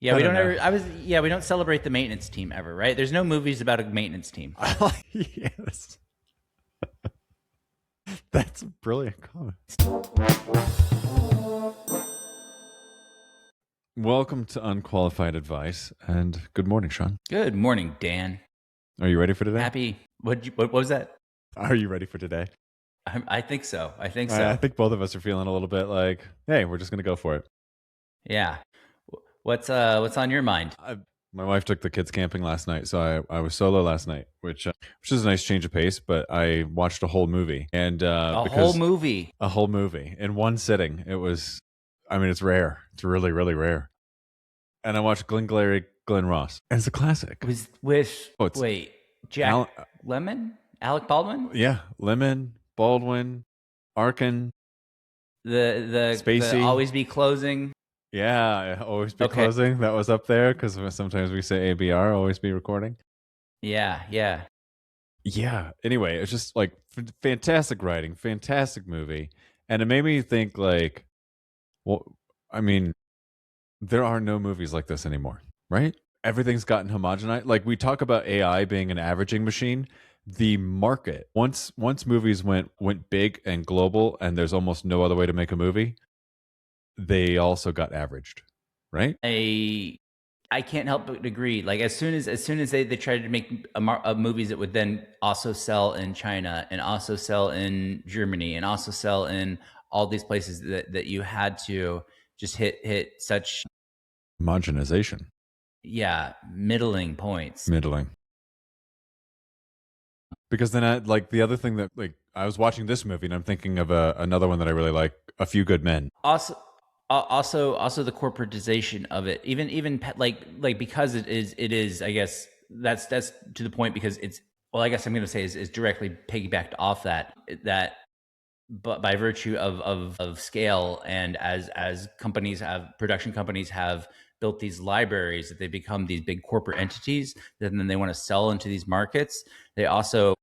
Yeah, I we don't don't know. ever. We don't celebrate the maintenance team ever, right? There's no movies about a maintenance team. Yes. That's a brilliant comment. Welcome to Unqualified Advice, and good morning, Sean. Good morning, Dan. Are you ready for today? Happy. What was that? Are you ready for today? I think so. I think I so. think both of us are feeling a little bit like, hey, we're just going to go for it. Yeah. What's on your mind? My wife took the kids camping last night, so I was solo last night, which is a nice change of pace. But I watched a whole movie, and A whole movie. in one sitting. It was, I mean, it's rare. It's really, really rare. And I watched Glengarry Glen Ross, and it's a classic. It was with it's Jack Lemmon, Alec Baldwin. Yeah, Lemmon, Baldwin, Arkin, The Spacey. Always Be Closing. Yeah, Always Be Closing. That was up there because sometimes we say ABR, Always Be Recording. Yeah. Anyway, it's just like fantastic writing, fantastic movie, and it made me think like, well, I mean, there are no movies like this anymore, right? Everything's gotten homogenized. Like we talk about AI being an averaging machine. The market once movies went big and global, and there's almost no other way to make a movie. They also got averaged, right? I can't help but agree. Like as soon as they tried to make movies that would then also sell in China and also sell in Germany and also sell in all these places that you had to just hit such homogenization. Yeah, middling points. Because then the other thing that I was watching this movie and I'm thinking of another one that I really like, A Few Good Men. Also the corporatization of it, even like because it is I guess that's to the point because it's, well, I guess I'm going to say is directly piggybacked off that but by virtue of scale, and as production companies have built these libraries that they become these big corporate entities that then they want to sell into these markets. They also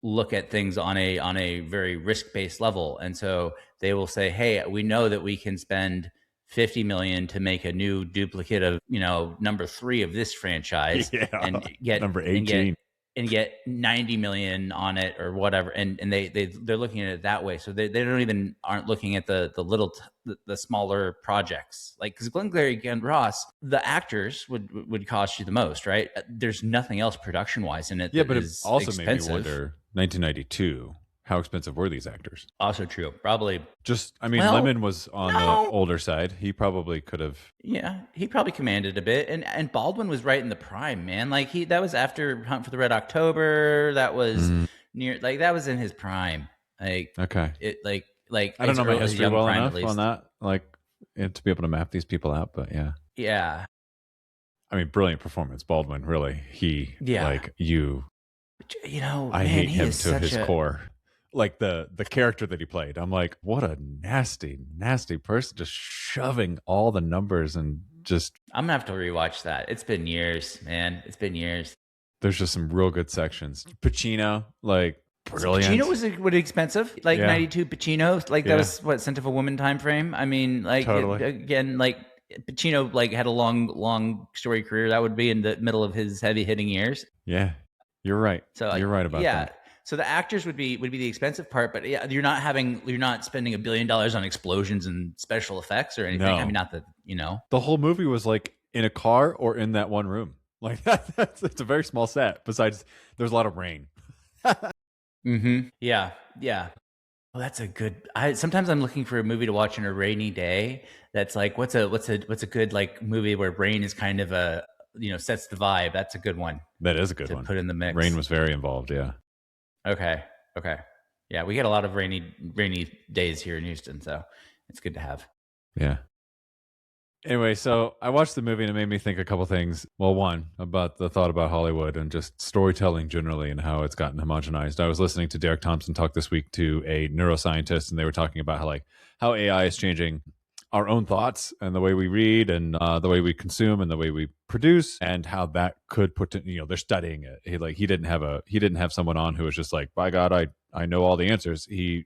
look at things on a very risk-based level, and so they will say, hey, we know that we can spend $50 million to make a new duplicate of number 3 of this franchise, and get number 18 and get 90 million on it or whatever, and they're looking at it that way. So they aren't looking at the smaller projects, like, because Glengarry Glen Ross, the actors would cost you the most, right? There's nothing else production wise in it. Yeah, but it also expensive. made me wonder, 1992, how expensive were these actors? Also true. Probably just, I mean, Lemmon was on the older side. He probably could have. Yeah, he probably commanded a bit. And Baldwin was right in the prime, man. Like that was after Hunt for the Red October. That was near, like that was in his prime. Like, okay. I don't know my history well enough on that, to be able to map these people out, but yeah. Yeah. I mean, brilliant performance. Baldwin, really. I hate him to his core. Like the character that he played, I'm like, what a nasty person, just shoving all the numbers and just. I'm gonna have to rewatch that. It's been years, man. It's been years. There's just some real good sections. Pacino, like, brilliant. Pacino was expensive, like 92 Pacino, like that was what, Scent of a Woman time frame. I mean, like totally. Again, like Pacino had a long story career. That would be in the middle of his heavy hitting years. Yeah, you're right. So you're right about that. So the actors would be the expensive part, but you're not spending $1 billion on explosions and special effects or anything. No. I mean, not that, the whole movie was like in a car or in that one room. Like it's a very small set. Besides, there's a lot of rain. Yeah. Well, that's a good. Sometimes I'm looking for a movie to watch on a rainy day. That's like, what's a good like movie where rain is kind of a sets the vibe. That's a good one. That is a good one. Put in the mix. Rain was very involved. Yeah. Okay. Yeah, we get a lot of rainy days here in Houston, so it's good to have. Yeah. Anyway, so I watched the movie and it made me think a couple things. Well, one, about the thought about Hollywood and just storytelling generally and how it's gotten homogenized. I was listening to Derek Thompson talk this week to a neuroscientist, and they were talking about how AI is changing our own thoughts and the way we read and the way we consume and the way we produce, and how that could put they're studying it. He didn't have someone on who was just like, by God, I know all the answers. He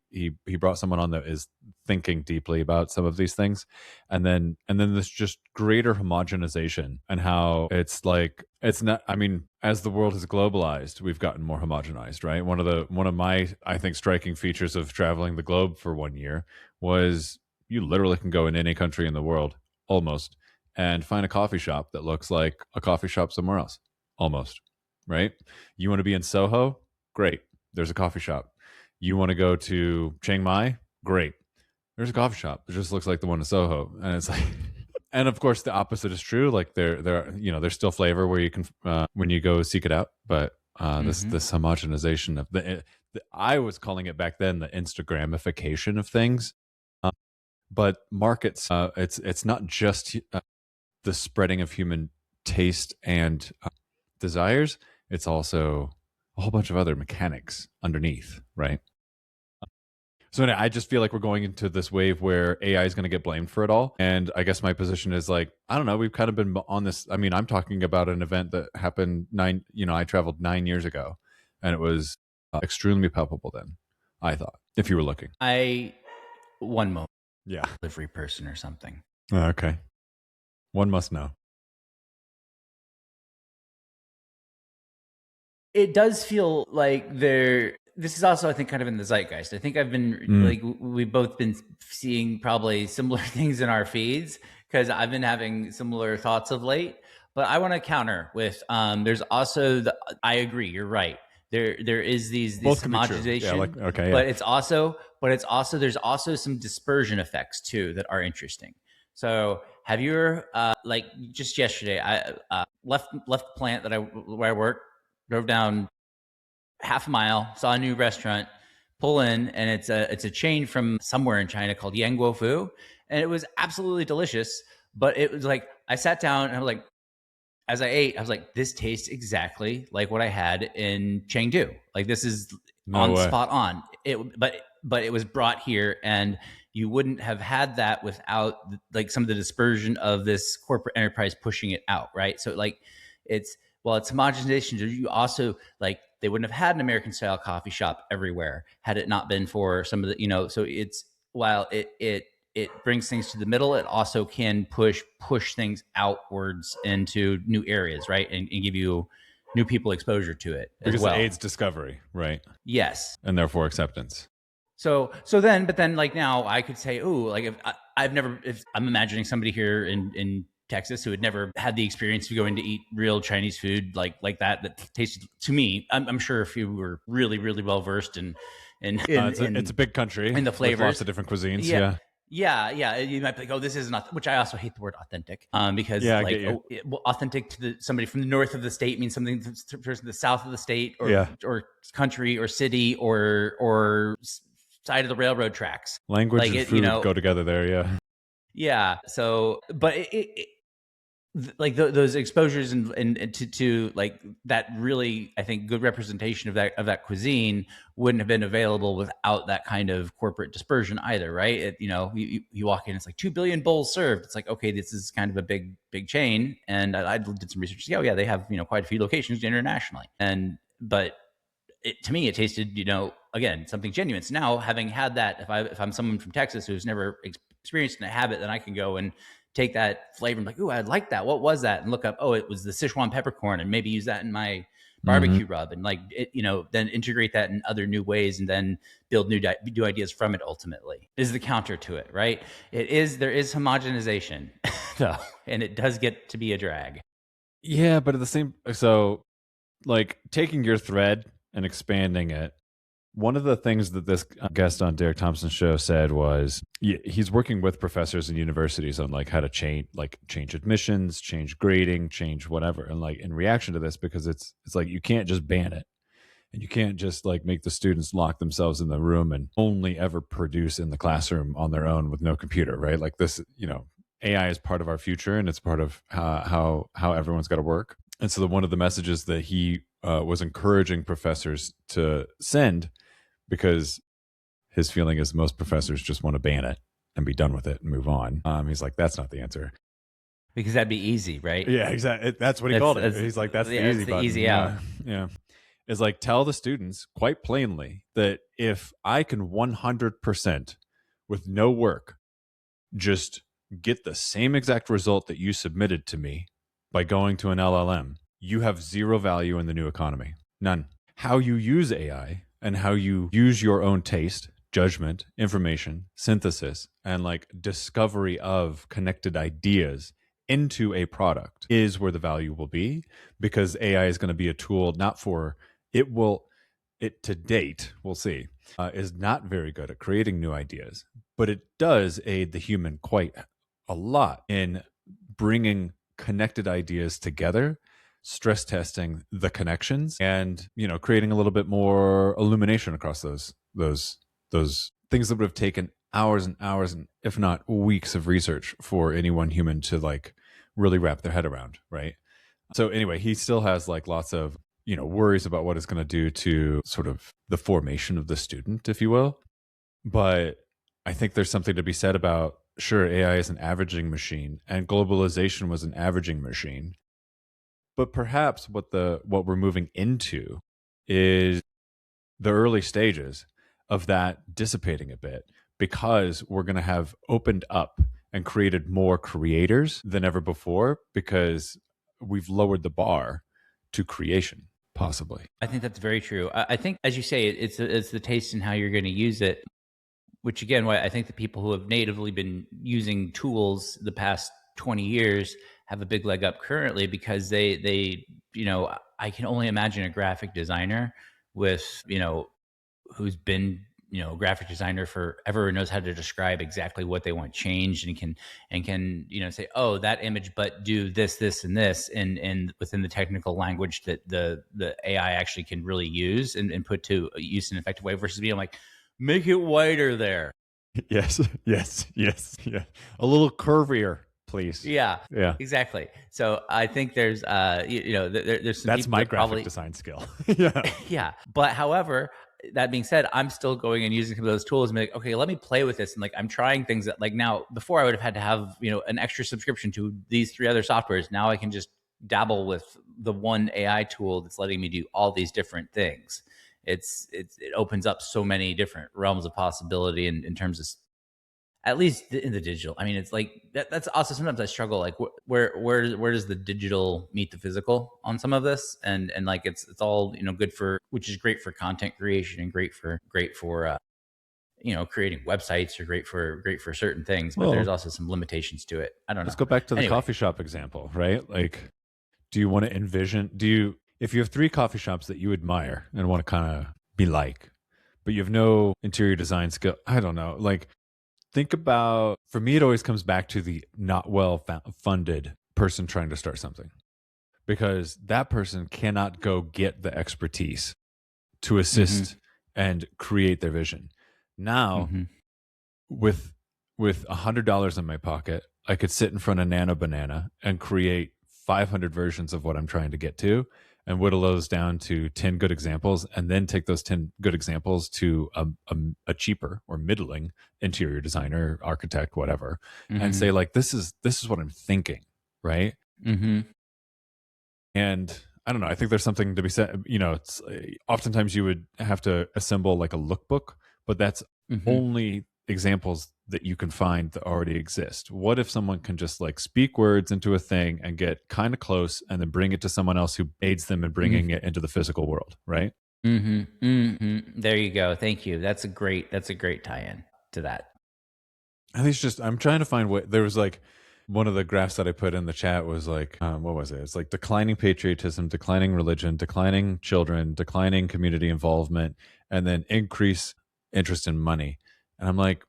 brought someone on that is thinking deeply about some of these things, and then this just greater homogenization, and how it's like, it's not, I mean, as the world has globalized, we've gotten more homogenized, right? One of my, I think, striking features of traveling the globe for 1 year was you literally can go in any country in the world almost and find a coffee shop that looks like a coffee shop somewhere else almost, right? You want to be in Soho? Great. There's a coffee shop. You want to go to Chiang Mai? Great. There's a coffee shop. It just looks like the one in Soho. And it's like, and of course the opposite is true. Like there's still flavor where you can, when you go seek it out. But this homogenization of I was calling it back then the Instagramification of things. But markets, it's not just the spreading of human taste and desires. It's also a whole bunch of other mechanics underneath, right? So anyway, I just feel like we're going into this wave where AI is going to get blamed for it all. And I guess my position is like, I don't know, we've kind of been on this. I mean, I'm talking about an event that happened I traveled 9 years ago, and it was extremely palpable then, I thought, if you were looking. One moment. Yeah. Delivery person or something. Okay. One must know. It does feel like this is also, I think, kind of in the zeitgeist. I think I've been like, we've both been seeing probably similar things in our feeds because I've been having similar thoughts of late. But I want to counter with there's also I agree, you're right. There is these homogenization, yeah, like, okay, yeah. but it's also there's also some dispersion effects too that are interesting. So have you like just yesterday I left the plant where I work, drove down half a mile, saw a new restaurant, pull in, and it's a chain from somewhere in China called Yang Fu, and it was absolutely delicious. But it was like I sat down and I was like, as I ate, I was like, this tastes exactly like what I had in Chengdu. Like this is spot on. But it was brought here, and you wouldn't have had that without like some of the dispersion of this corporate enterprise pushing it out, right? So like it's homogenization. You also like they wouldn't have had an American style coffee shop everywhere had it not been for some of the So it's while it brings things to the middle, it also can push things outwards into new areas, right? And give you new people exposure to it because as well. It aids discovery, right? Yes. And therefore acceptance. But then like now I could say, oh, like if I'm imagining somebody here in Texas who had never had the experience of going to eat real Chinese food like that tasted to me. I'm sure if you were really, really well versed in it's a big country in the flavors, with lots of different cuisines. Yeah. You might be like, oh, this is not, which I also hate the word authentic, because authentic to somebody from the north of the state means something to the person the south of the state or country or city or side of the railroad tracks. Language and food go together there. Yeah. Yeah. So, but like those exposures and to like that really, I think, good representation of that cuisine wouldn't have been available without that kind of corporate dispersion either, right? You walk in, it's like 2 billion bowls served. It's like, okay, this is kind of a big chain, and I did some research. Oh yeah, they have quite a few locations internationally, but to me it tasted again something genuine. So now having had that, if I'm someone from Texas who's never experienced a habit, then I can go and take that flavor and be like, ooh, I like that. What was that? And look up, oh, it was the Sichuan peppercorn, and maybe use that in my barbecue rub, and like it, then integrate that in other new ways, and then build new ideas from it. Ultimately, is the counter to it, right? There is homogenization, though, and it does get to be a drag. Yeah, but at the same, so like taking your thread and expanding it. One of the things that this guest on Derek Thompson's show said was he's working with professors and universities on like how to change admissions, change grading, change whatever. And like in reaction to this, because it's like you can't just ban it, and you can't just like make the students lock themselves in the room and only ever produce in the classroom on their own with no computer, right? Like this, AI is part of our future, and it's part of how everyone's got to work. And so one of the messages that he was encouraging professors to send, because his feeling is most professors just want to ban it and be done with it and move on. He's like, that's not the answer. Because that'd be easy, right? Yeah, exactly. That's what he called it. He's like, that's the easy button. Easy out. Yeah. Is like, tell the students quite plainly that if I can 100% with no work just get the same exact result that you submitted to me by going to an LLM, you have zero value in the new economy. None. How you use AI and how you use your own taste, judgment, information, synthesis, and like discovery of connected ideas into a product is where the value will be, because AI is going to be a tool not for it to date, we'll see, is not very good at creating new ideas, but it does aid the human quite a lot in bringing connected ideas together, stress testing the connections, and creating a little bit more illumination across those things that would have taken hours and hours, and if not weeks of research for any one human to like really wrap their head around, right? So anyway, he still has like lots of worries about what it's going to do to sort of the formation of the student, if you will. But I think there's something to be said about, sure, AI is an averaging machine and globalization was an averaging machine. But perhaps what we're moving into is the early stages of that dissipating a bit, because we're going to have opened up and created more creators than ever before, because we've lowered the bar to creation, possibly. I think that's very true. I think, as you say, it's the taste and how you're going to use it, which again, why I think the people who have natively been using tools the past 20 years have a big leg up currently, because they I can only imagine a graphic designer with who's been a graphic designer forever and knows how to describe exactly what they want changed, and can say, oh, that image, but do this and this, and within the technical language that the AI actually can really use and put to use in an effective way, versus being like, make it wider there. Yes. Yeah. A little curvier, please. Yeah. Yeah. Exactly. So I think there's there's some that's my graphic design skill. Yeah. Yeah. But however, that being said, I'm still going and using some of those tools and be like, okay, let me play with this. And like, I'm trying things that, like, now, before I would have had to have, an extra subscription to these 3 other softwares. Now I can just dabble with the one AI tool that's letting me do all these different things. It opens up so many different realms of possibility in terms of, at least in the digital. I mean, it's like that's also, sometimes I struggle, like where does the digital meet the physical on some of this, and like it's all good for, which is great for content creation and great for creating websites, or great for certain things, but there's also some limitations to it. I don't know. Let's go back to the coffee shop example, right? Like, do you want to envision, if you have 3 coffee shops that you admire and want to kind of be like, but you have no interior design skill, I don't know, like, think about, for me, it always comes back to the not well funded person trying to start something, because that person cannot go get the expertise to assist and create their vision. Now, with $100 in my pocket, I could sit in front of Nano Banana and create 500 versions of what I'm trying to get to, and whittle those down to 10 good examples, and then take those 10 good examples to a cheaper or middling interior designer, architect, whatever, and say, like, this is what I'm thinking, right? And I don't know, I think there's something to be said, it's oftentimes you would have to assemble like a lookbook, but that's only examples that you can find that already exist. What if someone can just like speak words into a thing and get kind of close, and then bring it to someone else who aids them in bringing it into the physical world, right? There you go. Thank you. That's a great tie-in to that. I think it's just, I'm trying to find what, there was like, one of the graphs that I put in the chat was like, what was it? It's like declining patriotism, declining religion, declining children, declining community involvement, and then increase interest in money. And I'm like,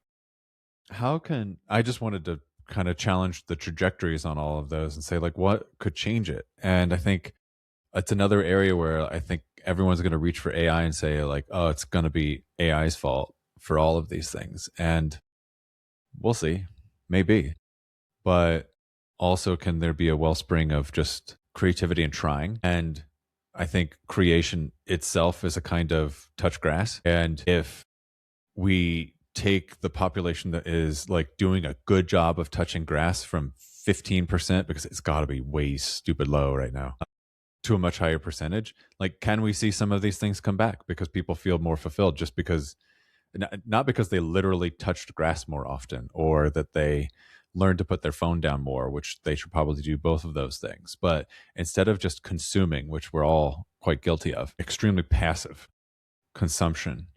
I just wanted to kind of challenge the trajectories on all of those and say, like, what could change it? And I think it's another area where I think everyone's going to reach for AI and say, like, oh, it's going to be AI's fault for all of these things. And we'll see, maybe. But also, can there be a wellspring of just creativity and trying? And I think creation itself is a kind of touch grass. And if we take the population that is like doing a good job of touching grass from 15%, because it's got to be way stupid low right now, to a much higher percentage. Like, can we see some of these things come back because people feel more fulfilled just because, not because they literally touched grass more often, or that they learned to put their phone down more, which they should probably do both of those things. But instead of just consuming, which we're all quite guilty of, extremely passive consumption,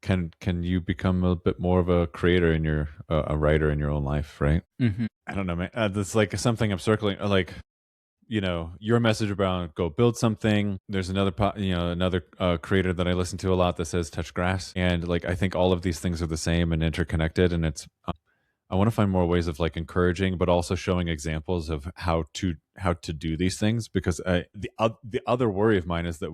can you become a bit more of a creator in your a writer in your own life, right? Mm-hmm. I don't know, man. That's like something I'm circling. Like, your message about go build something. There's another another creator that I listen to a lot that says touch grass, and like I think all of these things are the same and interconnected. And it's I want to find more ways of like encouraging, but also showing examples of how to do these things, because the other worry of mine is that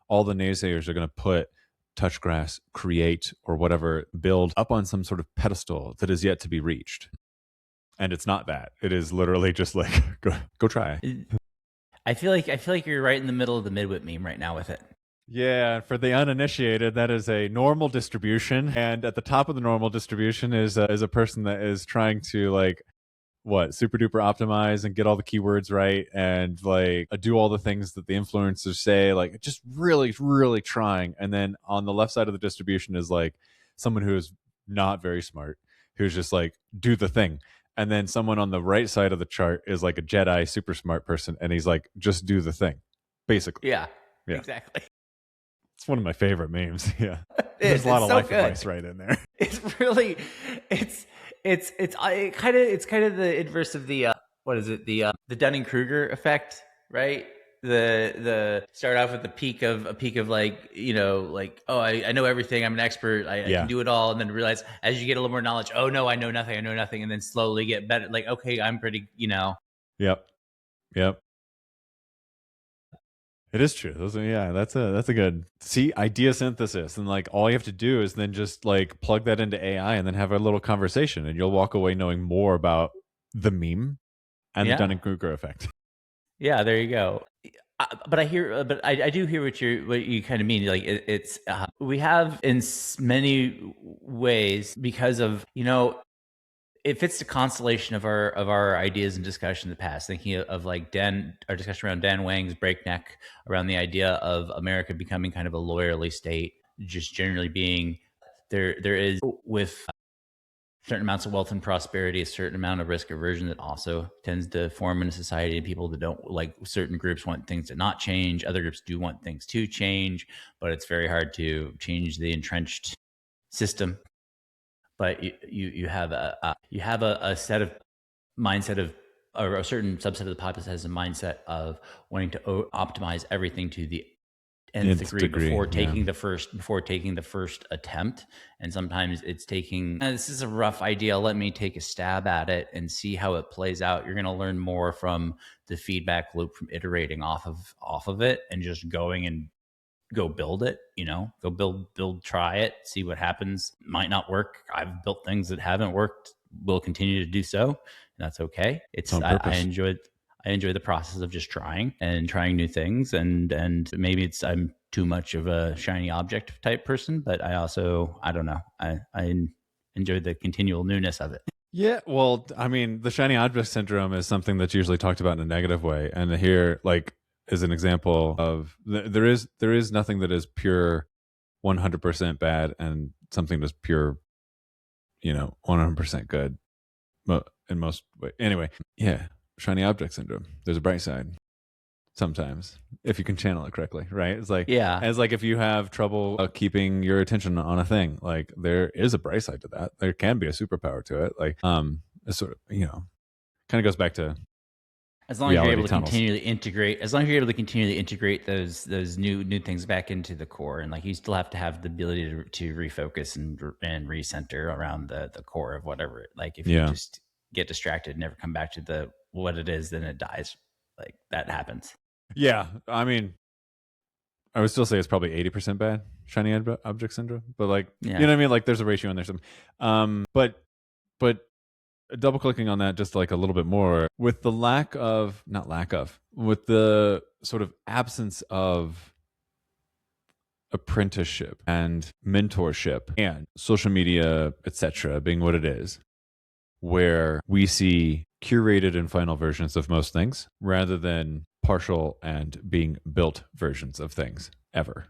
all the naysayers are going to put touch grass, create, or whatever, build up on some sort of pedestal that is yet to be reached. And it's not that. It is literally just like go try. I feel like you're right in the middle of the midwit meme right now with it. Yeah, for the uninitiated, that is a normal distribution, and at the top of the normal distribution is a person that is trying to like super duper optimize and get all the keywords right, and like do all the things that the influencers say, like just really really trying. And then on the left side of the distribution is like someone who is not very smart, who's just like do the thing. And then someone on the right side of the chart is like a Jedi super smart person, and he's like just do the thing, basically. Yeah, Yeah. exactly. It's one of my favorite memes. Yeah, there's a lot of life advice right in there. It's really, it's kind of the inverse of the what is it, the Dunning-Kruger effect, right? The start off with a peak of like, like, oh, I know everything, I'm an expert, I can do it all, and then realize as you get a little more knowledge, oh no, I know nothing, and then slowly get better, like, okay, I'm pretty, Yep. It is true. That's a good idea synthesis, and like all you have to do is then just like plug that into AI and then have a little conversation, and you'll walk away knowing more about the meme and the Dunning-Kruger effect. Yeah, there you go. But I do hear what you kind of mean. Like it's we have in many ways, because of it fits the constellation of our ideas and discussion in the past. Thinking of like our discussion around Dan Wang's Breakneck, around the idea of America becoming kind of a lawyerly state, just generally being there is, with certain amounts of wealth and prosperity, a certain amount of risk aversion that also tends to form in a society. And people that don't like, certain groups want things to not change, other groups do want things to change, but it's very hard to change the entrenched system. But you have a set of mindset of, or a certain subset of the populace has a mindset of wanting to optimize everything to the nth degree before taking the first attempt. And sometimes it's taking, this is a rough idea, let me take a stab at it and see how it plays out. You're going to learn more from the feedback loop, from iterating off of it, and just going and go build it, go build, try it, see what happens. Might not work. I've built things that haven't worked, will continue to do so, and that's okay. I enjoy the process of just trying new things, and maybe I'm too much of a shiny object type person, but I don't know, I enjoy the continual newness of it. Yeah, well, I mean, the shiny object syndrome is something that's usually talked about in a negative way, and here, like, is an example of there is nothing that is pure 100% bad and something that's pure 100% good in most way. Anyway, yeah, shiny object syndrome. There's a bright side sometimes if you can channel it correctly, right? It's like, as like if you have trouble keeping your attention on a thing, like there is a bright side to that. There can be a superpower to it. Like it's sort of kind of goes back to, as long as you're able to continually integrate, those new things back into the core, and like you still have to have the ability to refocus and recenter around the core of whatever. Like if you just get distracted and never come back to what it is, then it dies. Like that happens. Yeah, I mean, I would still say it's probably 80% bad, shiny object syndrome, but like you know what I mean. Like there's a ratio in there. But double clicking on that just like a little bit more, with the with the sort of absence of apprenticeship and mentorship and social media, etc., being what it is, where we see curated and final versions of most things rather than partial and being built versions of things ever.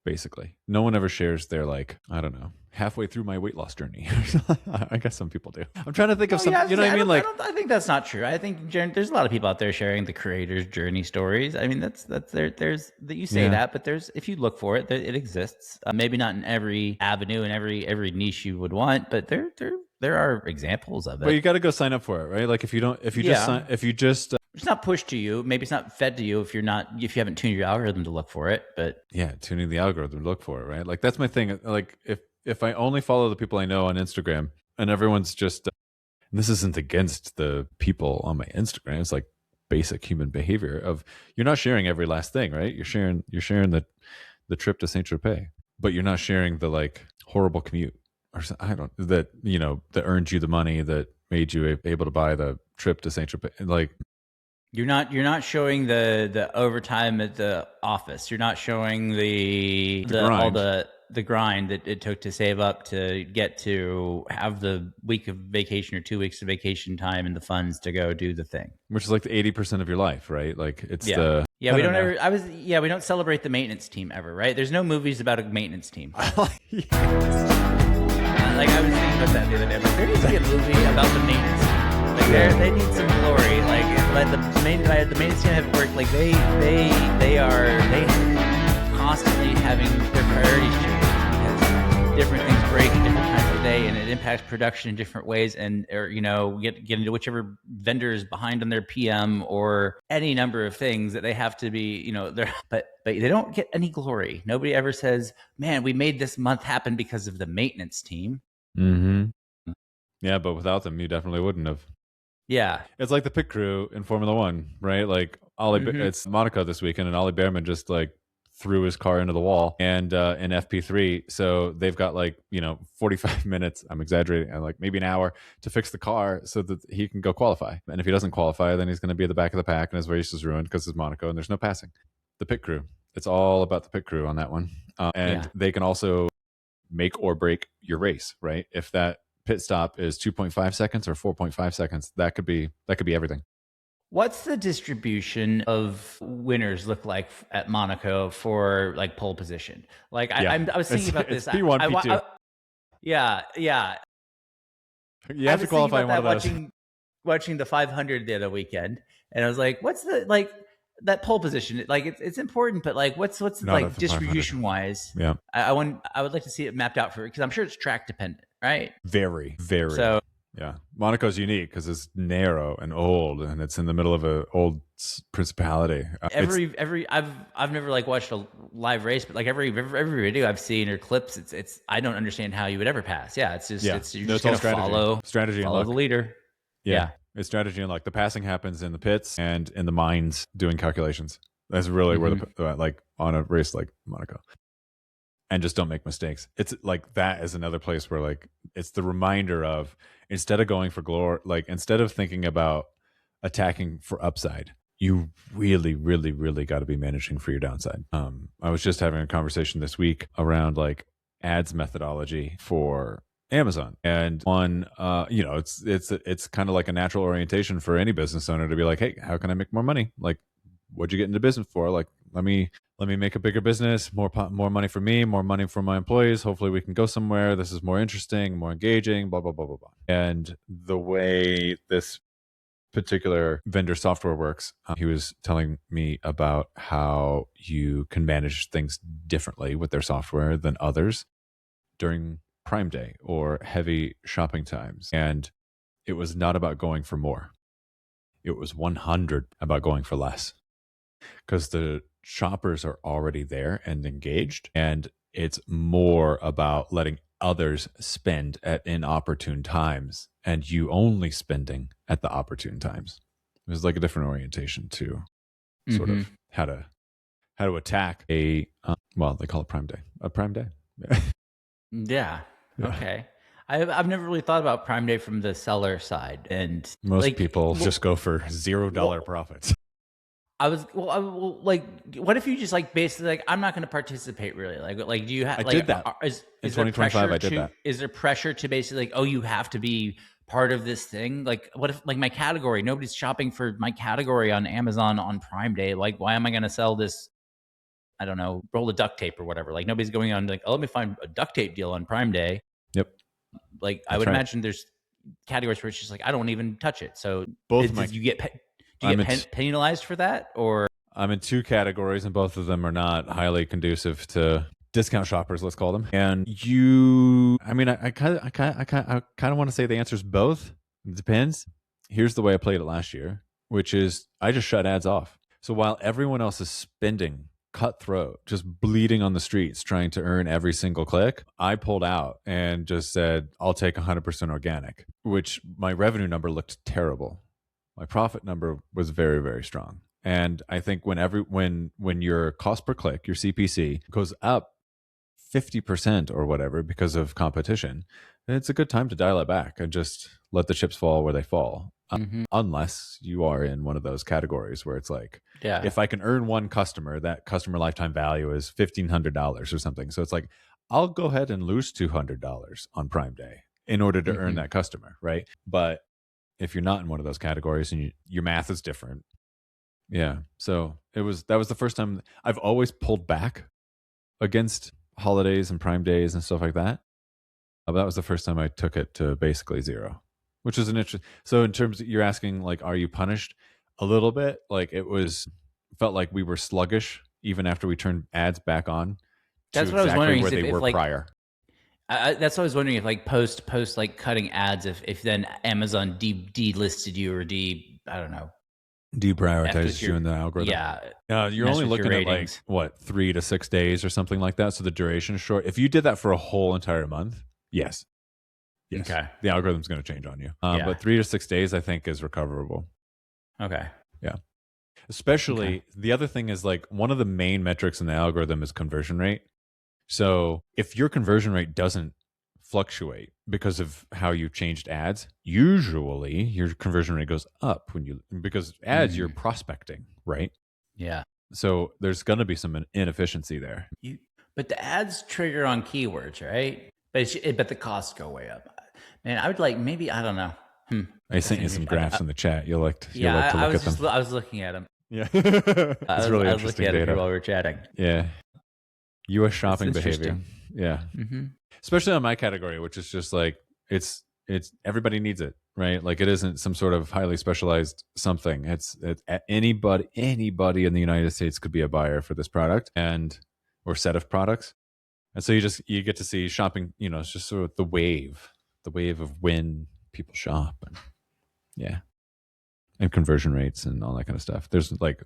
Basically, no one ever shares their, like, I don't know, halfway through my weight loss journey. I guess some people do. I'm trying to think of some, you know what I mean? Like, I think that's not true. I think there's a lot of people out there sharing the creator's journey stories. I mean, that's there's that you say that, but there's, if you look for it, it exists. Maybe not in every avenue and every niche you would want, but there are examples of it. Well, you got to go sign up for it, right? Like if you just it's not pushed to you. Maybe it's not fed to you if you haven't tuned your algorithm to look for it. But yeah, tuning the algorithm to look for it, right? Like that's my thing. Like if I only follow the people I know on Instagram and everyone's just, this isn't against the people on my Instagram. It's like basic human behavior of, you're not sharing every last thing, right? You're sharing the trip to Saint Tropez, but you're not sharing the like horrible commute or that earned you the money that made you able to buy the trip to Saint Tropez. Like, you're not showing the overtime at the office. You're not showing the grind that it took to save up to get to have the week of vacation or 2 weeks of vacation time and the funds to go do the thing. Which is like the 80% of your life, right? Like it's we don't celebrate the maintenance team ever, right? There's no movies about a maintenance team. Like I was thinking about that the other day. Like, there needs to be a movie about the maintenance team. Like they need some glory. Like let the maintenance team have worked. Like they constantly having their priorities changed because different things break at different times of the day, and it impacts production in different ways. And get into whichever vendor is behind on their PM or any number of things that they have to be. But they don't get any glory. Nobody ever says, "Man, we made this month happen because of the maintenance team." Mm-hmm. Yeah, but without them, you definitely wouldn't have. Yeah. It's like the pit crew in Formula One, right? Like it's Monaco this weekend, and Ollie Behrman just like threw his car into the wall and in FP3. So they've got 45 minutes, I'm exaggerating, and like maybe an hour to fix the car so that he can go qualify. And if he doesn't qualify, then he's going to be at the back of the pack and his race is ruined because it's Monaco and there's no passing. The pit crew. It's all about the pit crew on that one. They can also make or break your race, right? If that pit stop is 2.5 seconds or 4.5 seconds, that could be everything. What's the distribution of winners look like at Monaco for like pole position? Like I was thinking about this. It's P1, P2. Yeah. You have to qualify one of those. Watching the 500 the other weekend, and I was like, "What's that pole position? Like it's important, but like what's like distribution wise?" Yeah, I would like to see it mapped out because I'm sure it's track dependent, right? Very, very. So. Yeah, Monaco's unique because it's narrow and old, and it's in the middle of an old principality. I've never like watched a live race, but like every video I've seen or clips, it's I don't understand how you would ever pass. Yeah, it's just you're just gonna follow the leader. Yeah, it's strategy and luck. The passing happens in the pits and in the mines doing calculations. That's really where like on a race like Monaco. And just don't make mistakes. It's like that is another place where like it's the reminder of, instead of going for glory, like instead of thinking about attacking for upside, you really, really, really got to be managing for your downside. I was just having a conversation this week around like ads methodology for Amazon, and one, it's kind of like a natural orientation for any business owner to be like, hey, how can I make more money? Like, what'd you get into business for? Like, let me make a bigger business, more money for me, more money for my employees. Hopefully we can go somewhere. This is more interesting, more engaging, blah, blah, blah, blah, blah. And the way this particular vendor software works, he was telling me about how you can manage things differently with their software than others during Prime Day or heavy shopping times. And it was not about going for more. It was 100 about going for less, because the shoppers are already there and engaged, and it's more about letting others spend at inopportune times and you only spending at the opportune times. It was like a different orientation to sort of how to attack a they call it Prime Day, a Prime Day. Yeah. Okay. I've never really thought about Prime Day from the seller side, and most people just go for $0 profits. like, what if you just like basically like, I'm not going to participate really? Like, do you have I like, did that in is there 2025. pressure I did to, that. is there pressure to basically like, oh, you have to be part of this thing? Like, what if like my category, nobody's shopping for my category on Amazon on Prime Day? Like, why am I going to sell this? I don't know, roll of duct tape or whatever. Like nobody's going on like, oh, let me find a duct tape deal on Prime Day. Yep, Like I that's would right. imagine there's categories where it's just like, I don't even touch it. So Both my do you get I'm in, penalized for that, or? I'm in two categories, and both of them are not highly conducive to discount shoppers. Let's call them. And I mean, I kind of want to say the answer is both. It depends. Here's the way I played it last year, which is I just shut ads off. So while everyone else is spending cutthroat, just bleeding on the streets, trying to earn every single click, I pulled out and just said, I'll take 100% organic, which my revenue number looked terrible. My profit number was very, very strong. And I think when your cost per click, your CPC, goes up 50% or whatever because of competition, it's a good time to dial it back and just let the chips fall where they fall. Unless you are in one of those categories where it's like, Yeah. if I can earn one customer, that customer lifetime value is $1,500 or something. So it's like, I'll go ahead and lose $200 on Prime Day in order to earn that customer, right? But if you're not in one of those categories and your math is different, yeah. So that was the first time. I've always pulled back against holidays and Prime Days and stuff like that. But that was the first time I took it to basically zero, which is an interesting. So in terms of, you're asking like, are you punished? A little bit. Like felt like we were sluggish even after we turned ads back on to That's what I was exactly wondering. where Is they if were like, prior. that's what I was wondering, if like post like cutting ads, if then Amazon delisted you, or I don't know, Deprioritizes you in the algorithm. Yeah, You're only looking at like what, 3 to 6 days or something like that. So the duration is short. If you did that for a whole entire month, yes, Okay. the algorithm's going to change on you. But 3 to 6 days, I think, is recoverable. Okay. Yeah. Especially the other thing is like one of the main metrics in the algorithm is conversion rate. So if your conversion rate doesn't fluctuate because of how you changed ads, usually your conversion rate goes up because ads you're prospecting, right? Yeah. So there's going to be some inefficiency there. But the ads trigger on keywords, right? But the costs go way up. Man, I would like, maybe, I don't know. I sent you some graphs in the chat. You'll like to I look was at them. I was looking at them. Yeah. It's really I was interesting looking at data. it while we were chatting. Yeah. U.S. shopping behavior. Yeah. Especially on my category, which is just like, it's everybody needs it, right? Like it isn't some sort of highly specialized something. It's anybody in the United States could be a buyer for this product or set of products. And so you get to see shopping, it's just sort of the wave of when people shop and conversion rates and all that kind of stuff. There's like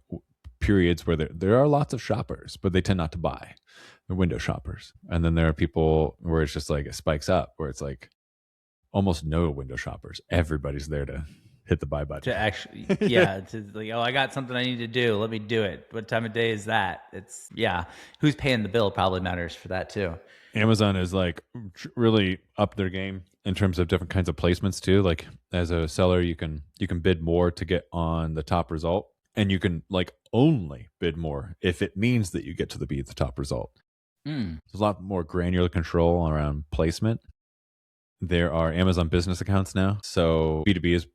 periods where there are lots of shoppers, but they tend not to buy. They're window shoppers. And then there are people where it's just like it spikes up, where it's like almost no window shoppers. Everybody's there to hit the buy button. To actually, to like, oh, I got something I need to do. Let me do it. What time of day is that? Who's paying the bill probably matters for that too. Amazon is like really up their game in terms of different kinds of placements too. Like as a seller, you can bid more to get on the top result, and you can like only bid more if it means that you get to be the top result. There's a lot more granular control around placement. There are Amazon business accounts now, so B2B is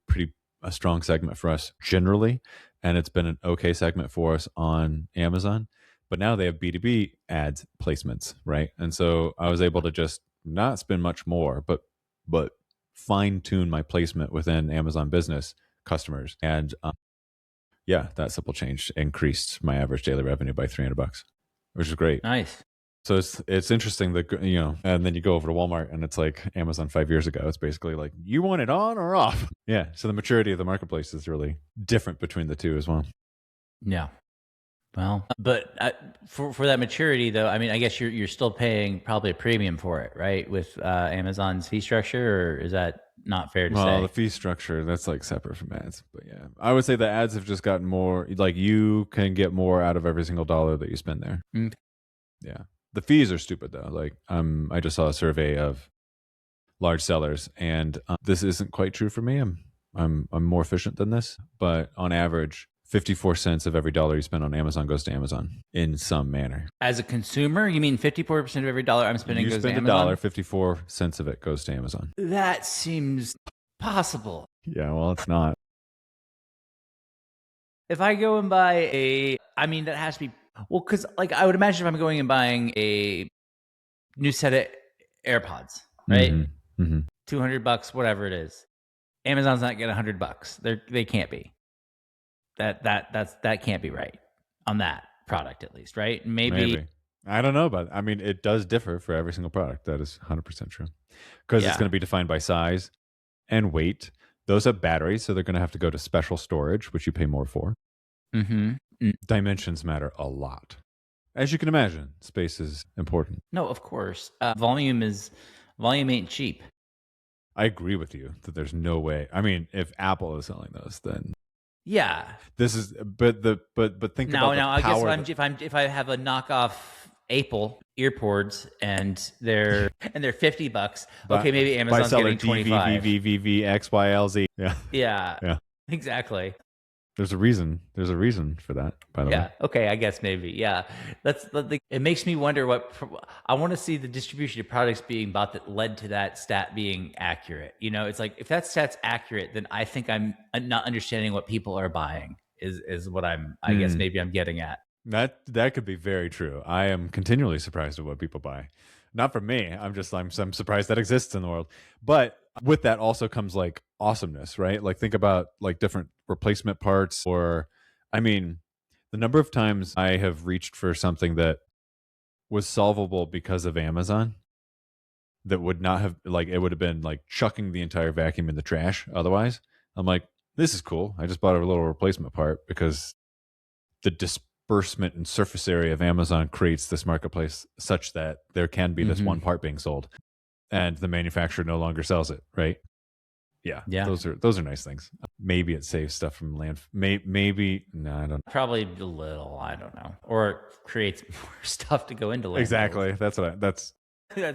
a strong segment for us generally, and it's been an okay segment for us on Amazon. But now they have B2B ads placements, right? And so I was able to just not spend much more, but fine tune my placement within Amazon business customers, and that simple change increased my average daily revenue by $300, which is great. Nice. So it's interesting that, and then you go over to Walmart and it's like Amazon 5 years ago. It's basically like, you want it on or off? Yeah. So the maturity of the marketplace is really different between the two as well. Yeah. Well, but for that maturity though, I mean, I guess you're still paying probably a premium for it, right? With Amazon's fee structure, or is that not fair to say? Well, the fee structure, that's like separate from ads. But yeah, I would say the ads have just gotten more, like you can get more out of every single dollar that you spend there. Yeah. The fees are stupid though. Like I just saw a survey of large sellers, and this isn't quite true for me. I'm more efficient than this, but on average, 54 cents of every dollar you spend on Amazon goes to Amazon in some manner. As a consumer, you mean 54% of every dollar I'm spending goes to Amazon? You spend a dollar, 54 cents of it goes to Amazon. That seems possible. Yeah, well, it's not. If I go and buy that has to be, well, because like I would imagine if I'm going and buying a new set of AirPods, right? Mm-hmm. Mm-hmm. $200, whatever it is. Amazon's not getting $100. They can't be. That can't be right on that product, at least, right? Maybe. I don't know, but I mean, it does differ for every single product. That is 100% true, because it's going to be defined by size and weight. Those have batteries, so they're going to have to go to special storage, which you pay more for. Mm-hmm. Dimensions matter a lot. As you can imagine, space is important. No, of course. Volume ain't cheap. I agree with you that there's no way. I mean, if Apple is selling those, then yeah, this is. But think about now. I guess if I have a knockoff Apple earpods and they're $50, okay, maybe Amazon's getting 25. XYLZ. Yeah, exactly. There's a reason for that, by the way. Yeah. Okay. I guess maybe. Yeah. It makes me wonder I want to see the distribution of products being bought that led to that stat being accurate. It's like, if that stat's accurate, then I think I'm not understanding what people are buying is what I guess maybe I'm getting at. That could be very true. I am continually surprised at what people buy. Not from me. I'm surprised that exists in the world. But with that also comes like awesomeness, right? Like think about like different replacement parts, or I mean, the number of times I have reached for something that was solvable because of Amazon that would not have, like, it would have been like chucking the entire vacuum in the trash otherwise. I'm like, this is cool. I just bought a little replacement part because the disbursement and surface area of Amazon creates this marketplace such that there can be this one part being sold and the manufacturer no longer sells it, right? Yeah. Those are nice things. Maybe it saves stuff from land. Maybe no, I don't know. Probably a little. I don't know. Or it creates more stuff to go into landfills. Exactly. That's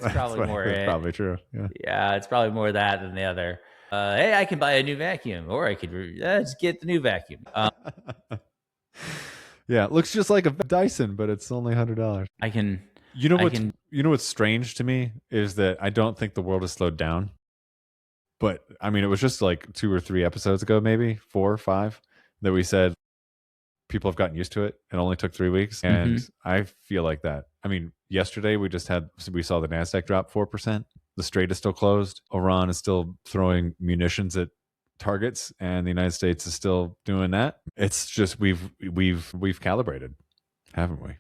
probably more. That's probably true. Yeah, it's probably more that than the other. Hey, I can buy a new vacuum, or I could just get the new vacuum. Yeah, it looks just like a Dyson, but it's only $100. I can. You know what's strange to me is that I don't think the world has slowed down. But I mean, it was just like 2 or 3 episodes ago, maybe 4 or 5, that we said people have gotten used to it. It only took 3 weeks, and I feel like that. I mean, yesterday we saw the Nasdaq drop 4%. The Strait is still closed. Iran is still throwing munitions at targets, and the United States is still doing that. It's just we've calibrated, haven't we?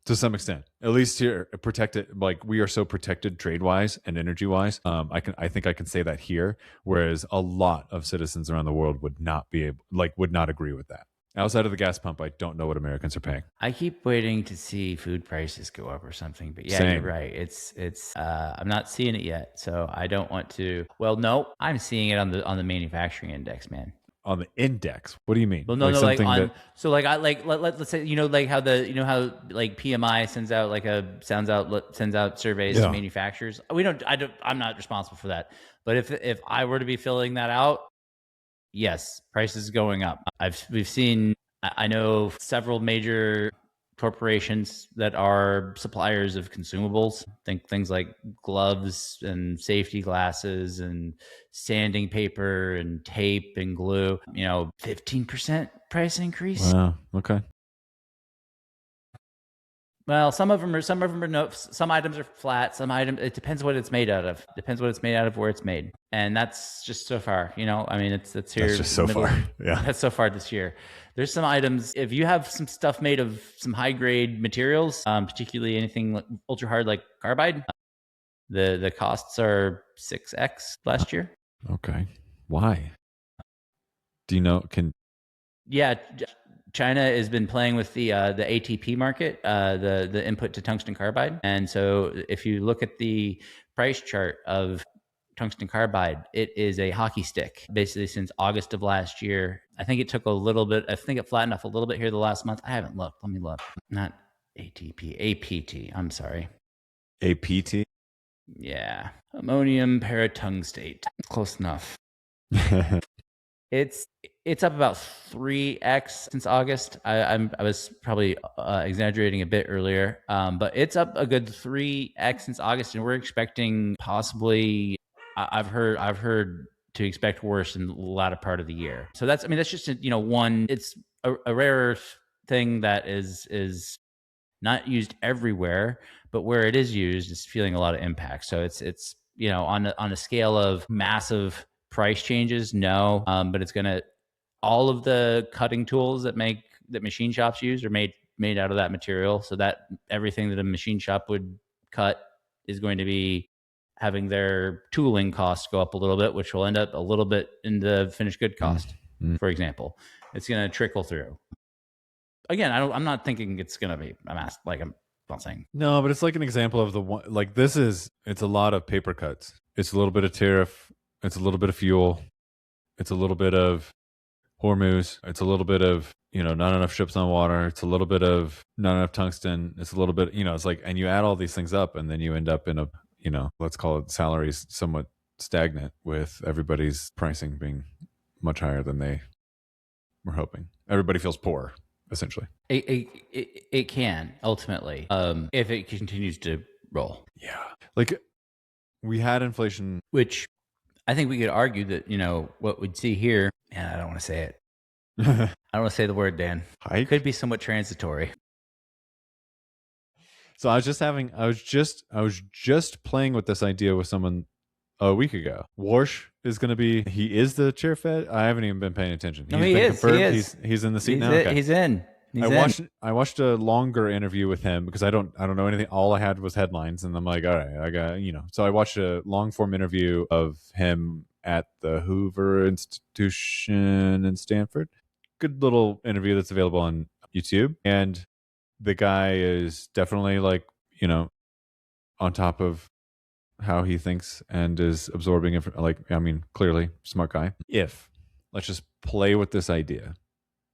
To some extent, at least here, protected. Like, we are so protected trade wise and energy wise. I think I can say that here, whereas a lot of citizens around the world would not agree with that. Outside of the gas pump, I don't know what Americans are paying. I keep waiting to see food prices go up or something, but yeah, Same. You're right. It's I'm not seeing it yet, so I don't want to. Well, no, I'm seeing it on the manufacturing index, man. On the index, what do you mean? Well, let's say let's say how like PMI sends out surveys to manufacturers. I'm not responsible for that, but if I were to be filling that out, yes, prices going up. I know several major corporations that are suppliers of consumables. Think things like gloves and safety glasses and sanding paper and tape and glue. 15% price increase. Wow. Okay. Well, some of them are no. Some items are flat. Some items, it depends what it's made out of. Depends what it's made out of, where it's made, and that's just so far. I mean, it's here. That's just so far. Yeah, that's so far this year. There's some items. If you have some stuff made of some high grade materials, particularly anything like ultra hard like carbide, the costs are 6x last year. Okay, why? Do you know? Yeah. China has been playing with the ATP market, the input to tungsten carbide. And so if you look at the price chart of tungsten carbide, it is a hockey stick basically since August of last year. I think it took a little bit. I think it flattened off a little bit here the last month. I haven't looked. Let me look. Not ATP, APT. I'm sorry. APT? Yeah. Ammonium paratungstate. Close enough. It's it's up about 3x since August. I was probably exaggerating a bit earlier, but it's up a good 3x since August, and we're expecting possibly. I've heard to expect worse in the latter part of the year. So that's, I mean, that's just one. It's a rare thing that is not used everywhere, but where it is used, it's feeling a lot of impact. So it's on a scale of massive price changes, no, but it's gonna all of the cutting tools that machine shops use are made out of that material. So that everything that a machine shop would cut is going to be having their tooling costs go up a little bit, which will end up a little bit in the finished good cost. For example, it's going to trickle through. Again, I'm not thinking it's going to be I'm not saying. No, but it's like an example of the one. Like it's a lot of paper cuts. It's a little bit of tariff. It's a little bit of fuel. It's a little bit of Hormuz. It's a little bit of not enough ships on water. It's a little bit of not enough tungsten. It's a little bit it's like, and you add all these things up, and then you end up in a let's call it salaries somewhat stagnant, with everybody's pricing being much higher than they were hoping. Everybody feels poor, essentially. It can ultimately, if it continues to roll. Yeah, like we had inflation, which I think we could argue that what we'd see here, and I don't want to say it. I don't want to say the word, Dan. Hike? Could be somewhat transitory. So I was just playing with this idea with someone a week ago. Warsh is going to be. He is the chair fed. I haven't even been paying attention. No, he is. Confirmed. He is. He's in the seat now. Okay. He's in. I watched a longer interview with him because I don't know anything. All I had was headlines, and I'm like, all right, I got So I watched a long form interview of him at the Hoover Institution in Stanford. Good little interview that's available on YouTube, and the guy is definitely on top of how he thinks and is absorbing it. Clearly smart guy. Let's just play with this idea.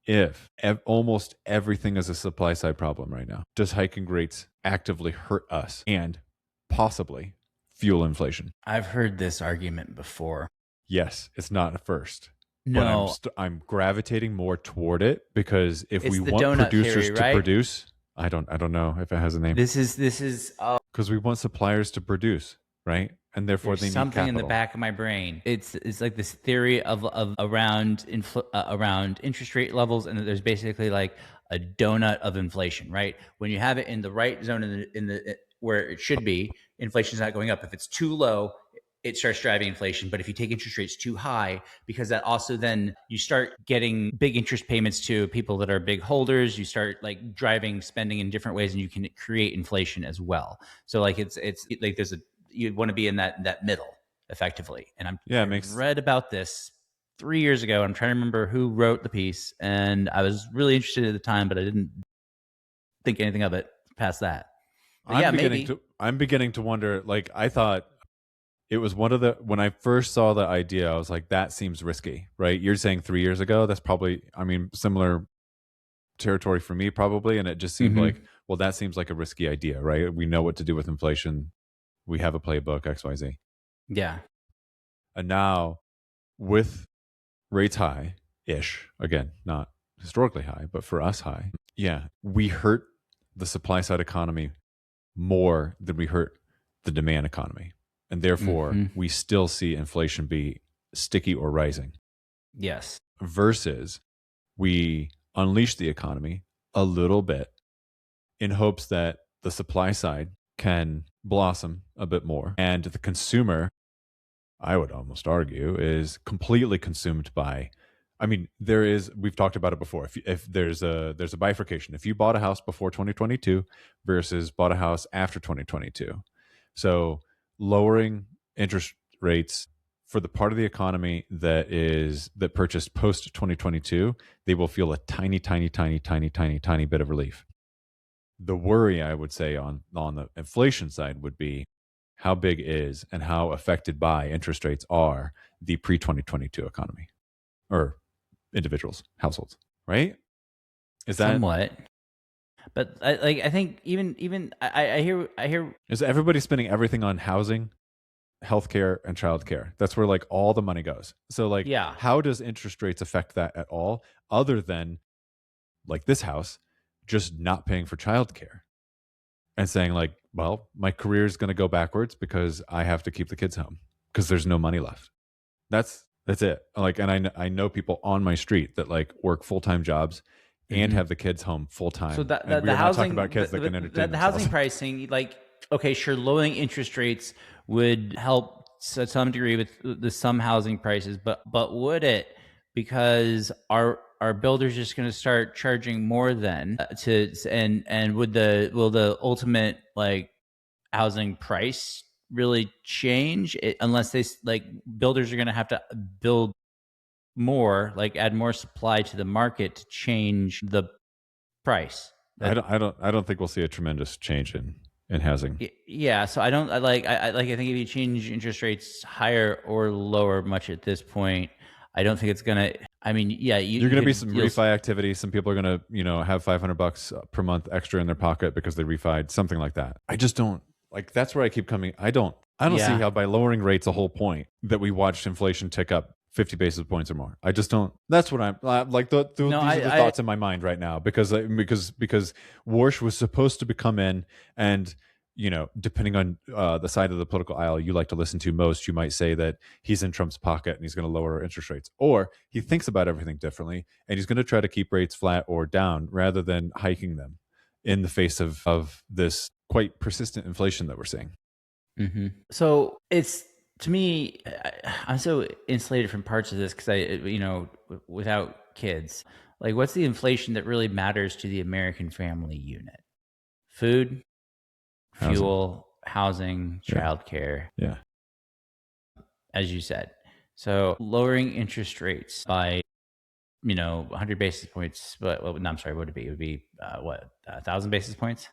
If almost everything is a supply side problem right now, does hiking rates actively hurt us and possibly fuel inflation? I've heard this argument before. Yes, it's not at first. No, but I'm gravitating more toward it because if we want producers theory, right? to produce, I don't know if it has a name. This is because we want suppliers to produce, right? And therefore they need something capital. In the back of my brain. It's like this theory of around interest rate levels, and there's basically like a donut of inflation, right? When you have it in the right zone in the where it should be, inflation's not going up. If it's too low, it starts driving inflation. But if you take interest rates too high, because that also then you start getting big interest payments to people that are big holders, you start like driving spending in different ways, and you can create inflation as well. So like it's like you'd want to be in that middle effectively. And I read about this 3 years ago. I'm trying to remember who wrote the piece, and I was really interested at the time, but I didn't think anything of it past that. But I'm beginning to wonder, like, I thought it was when I first saw the idea, I was like, that seems risky, right? You're saying 3 years ago, that's probably, similar territory for me probably. And it just seemed like, well, that seems like a risky idea, right? We know what to do with inflation. We have a playbook, XYZ. Yeah. And now with rates high-ish, again, not historically high, but for us high, yeah, we hurt the supply side economy more than we hurt the demand economy. And therefore, we still see inflation be sticky or rising. Yes. Versus we unleash the economy a little bit in hopes that the supply side can blossom a bit more. And the consumer, I would almost argue, is completely consumed by, we've talked about it before. If there's a bifurcation, if you bought a house before 2022 versus bought a house after 2022. So lowering interest rates for the part of the economy that purchased post 2022, they will feel a tiny bit of relief. The worry, I would say, on the inflation side would be how big is and how affected by interest rates are the pre-2022 economy or individuals, households, right? Is that somewhat? But I think even I hear is everybody spending everything on housing healthcare and childcare. That's where like all the money goes. So like, Yeah. how does interest rates affect that at all, other than like this house just not paying for childcare and saying like, well, my career is going to go backwards because I have to keep the kids home because there's no money left. That's it. Like, and I know people on my street that like work full-time jobs and have the kids home full time. So that and the we're not talking housing, about kids that can entertain the themselves. housing pricing, like, okay, sure, lowering interest rates would help to some degree with the some housing prices, but would it? Because are builders just going to start charging more then and will the ultimate like housing price really change unless they like builders are going to have to build more, like add more supply to the market to change the price. I don't think we'll see a tremendous change in housing. Yeah, so I don't I think if you change interest rates higher or lower much at this point, I don't think it's gonna. I mean, yeah, you're gonna be some refi activity. Some people are gonna have $500 per month extra in their pocket because they refied, something like that. I just don't like. That's where I keep coming. I don't see how by lowering rates a whole point that we watched inflation tick up 50 basis points or more. I just don't. That's what I'm like. These are the thoughts in my mind right now because Warsh was supposed to come in and depending on the side of the political aisle you like to listen to most, you might say that he's in Trump's pocket and he's going to lower interest rates, or he thinks about everything differently and he's going to try to keep rates flat or down rather than hiking them in the face of this quite persistent inflation that we're seeing. Mm-hmm. So it's, to me, I'm so insulated from parts of this because without kids, like what's the inflation that really matters to the American family unit? Food, fuel, housing, childcare. Yeah. As you said. So lowering interest rates by 100 basis points, but no, I'm sorry, what would it be? It would be 1,000 basis points?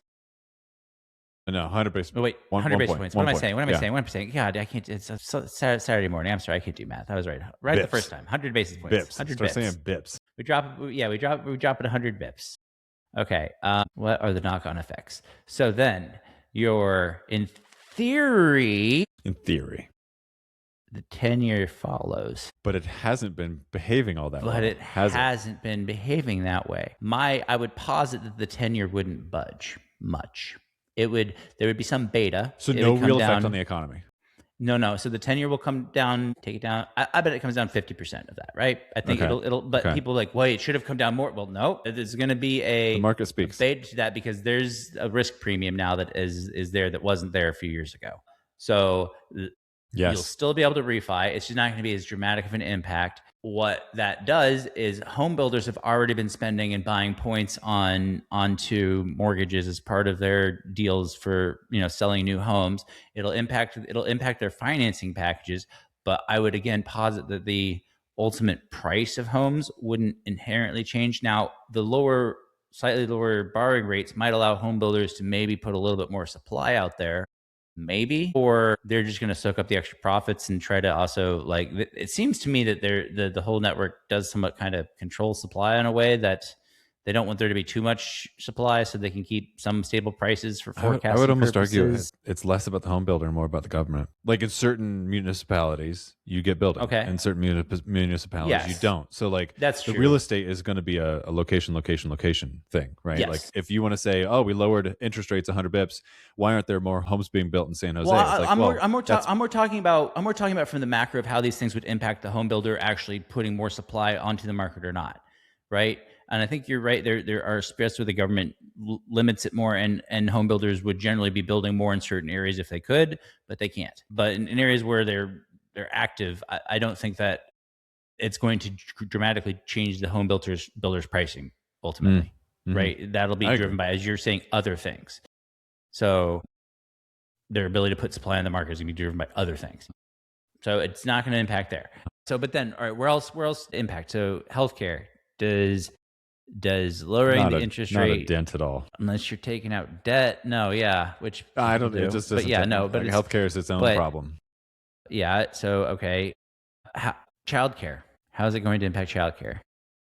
No, 100 basis points. Oh, wait, 100 basis points. What am I saying? What am I saying? God, I can't. It's Saturday morning. I'm sorry, I can't do math. I was right. Right the first time. 100 basis points. Bips. 100 Start bips. saying bips. We drop it 100 bips. Okay. What are the knock-on effects? So then in theory, the 10-year follows. But it hasn't been behaving all that well. But it hasn't been behaving that way. I would posit that the 10-year wouldn't budge much. There would be some beta. So no real effect on the economy. No. So the 10-year will come down, take it down. I bet it comes down 50% of that, right? I think it'll. But people are like, well, it should have come down more. Well, no, there's going to be the market speaks beta to that because there's a risk premium now that is there that wasn't there a few years ago. So you'll still be able to refi. It's just not going to be as dramatic of an impact. What that does is home builders have already been spending and buying points onto mortgages as part of their deals for selling new homes. It'll impact their financing packages, but I would again posit that the ultimate price of homes wouldn't inherently change. Now, the slightly lower borrowing rates might allow home builders to maybe put a little bit more supply out there. Maybe, or they're just going to soak up the extra profits and try to also it seems to me that the whole network does somewhat kind of control supply in a way that they don't want there to be too much supply so they can keep some stable prices for forecasting I would almost purposes. Argue it's less about the home builder and more about the government. Like in certain municipalities, you get building. Okay. In certain municipalities, you don't. So that's true. The real estate is going to be a location thing, right? Yes. Like if you want to say, oh, we lowered interest rates 100 bips, why aren't there more homes being built in San Jose? Well, I'm more talking about from the macro of how these things would impact the home builder actually putting more supply onto the market or not, right? And I think you're right. There are aspects where the government limits it more, and home builders would generally be building more in certain areas if they could, but they can't. But in areas where they're active, I don't think that it's going to dramatically change the home builders pricing ultimately, right? That'll be driven by, as you're saying, other things. So their ability to put supply on the market is going to be driven by other things. So it's not going to impact there. So, but then, all right, where else impact? So healthcare, does lowering the interest rate not a dent at all, unless you're taking out debt? No, yeah, which I don't. It just doesn't. But healthcare is its own problem. Yeah. So okay, childcare. How is it going to impact childcare?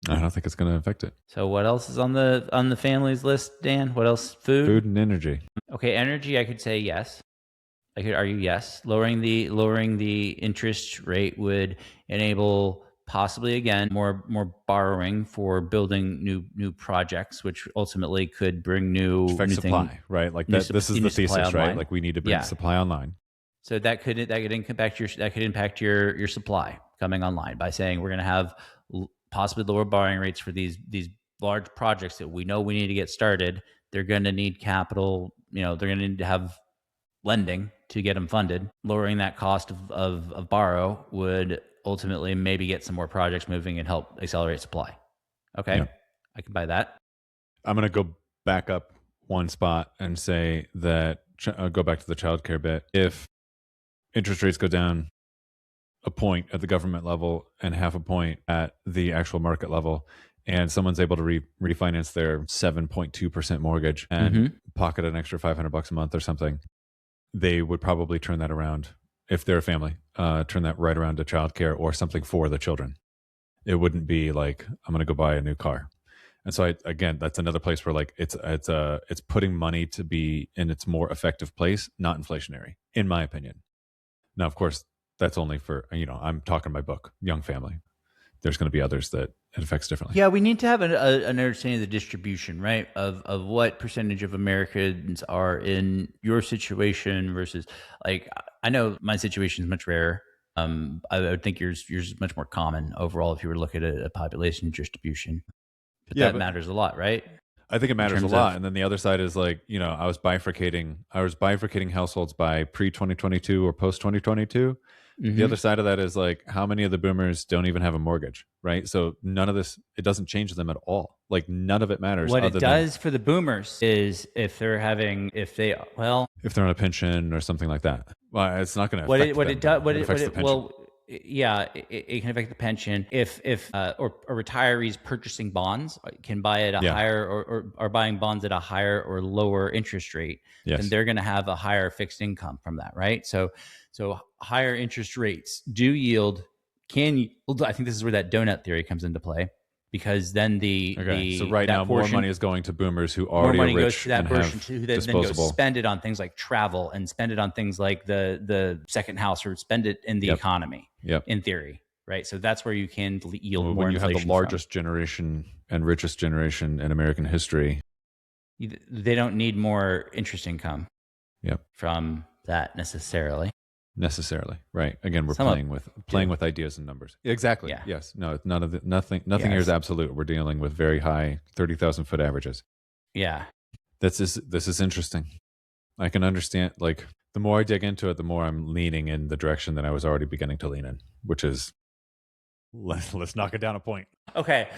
I don't think it's going to affect it. So what else is on the family's list, Dan? What else? Food and energy. Okay, energy. I could say yes. I could argue yes. Lowering the interest rate would enable possibly again more borrowing for building new projects, which ultimately could bring Which affects new thing supply, right? Like new that. This is new the supply thesis, right? online. Like we need to bring Yeah. supply online. So that could impact your supply coming online by saying we're going to have possibly lower borrowing rates for these large projects that we know we need to get started. They're going to need capital. They're going to need to have lending to get them funded. Lowering that cost of borrow would ultimately maybe get some more projects moving and help accelerate supply. Okay, Yeah. I can buy that. I'm going to go back up one spot and say that go back to the childcare bit. If interest rates go down a point at the government level and half a point at the actual market level, and someone's able to refinance their 7.2% mortgage and pocket an extra $500 a month or something, they would probably turn that around if they're a family, turn that right around to childcare or something for the children. It wouldn't be like, I'm going to go buy a new car. And so again, that's another place where like it's putting money to be in its more effective place, not inflationary, in my opinion. Now, of course, that's only for, I'm talking my book, Young Family. There's going to be others that it affects differently. Yeah, we need to have an understanding of the distribution, right? Of what percentage of Americans are in your situation versus, like, I know my situation is much rarer. I would think yours is much more common overall if you were to look at a population distribution. But that matters a lot, right? I think it matters a lot. And then the other side is like, I was bifurcating households by pre-2022 or post-2022. The other side of that is like, how many of the boomers don't even have a mortgage, right? So none of this, it doesn't change them at all. Like none of it matters. What it does for the boomers is if they're on a pension or something like that. Well, it's not going to affect the pension. Yeah, it can affect the pension. If retirees purchasing bonds can buy at a higher or are buying bonds at a higher or lower interest rate, then they're going to have a higher fixed income from that, right? So higher interest rates can yield. I think this is where that donut theory comes into play, because then so right now more money is going to boomers who already are rich goes to that person who then goes spend it on things like travel and spend it on things like the second house, or spend it in the economy. In theory, right? So that's where you can yield more. When you have the largest generation and richest generation in American history, they don't need more interest income. From that necessarily, right? Again, we're playing with ideas and numbers. Exactly. Yes. No. Nothing here is absolute. We're dealing with very high 30,000 foot averages. This is interesting. I can understand. Like the more I dig into it, the more I'm leaning in the direction that I was already beginning to lean in, which is let's knock it down a point. Okay.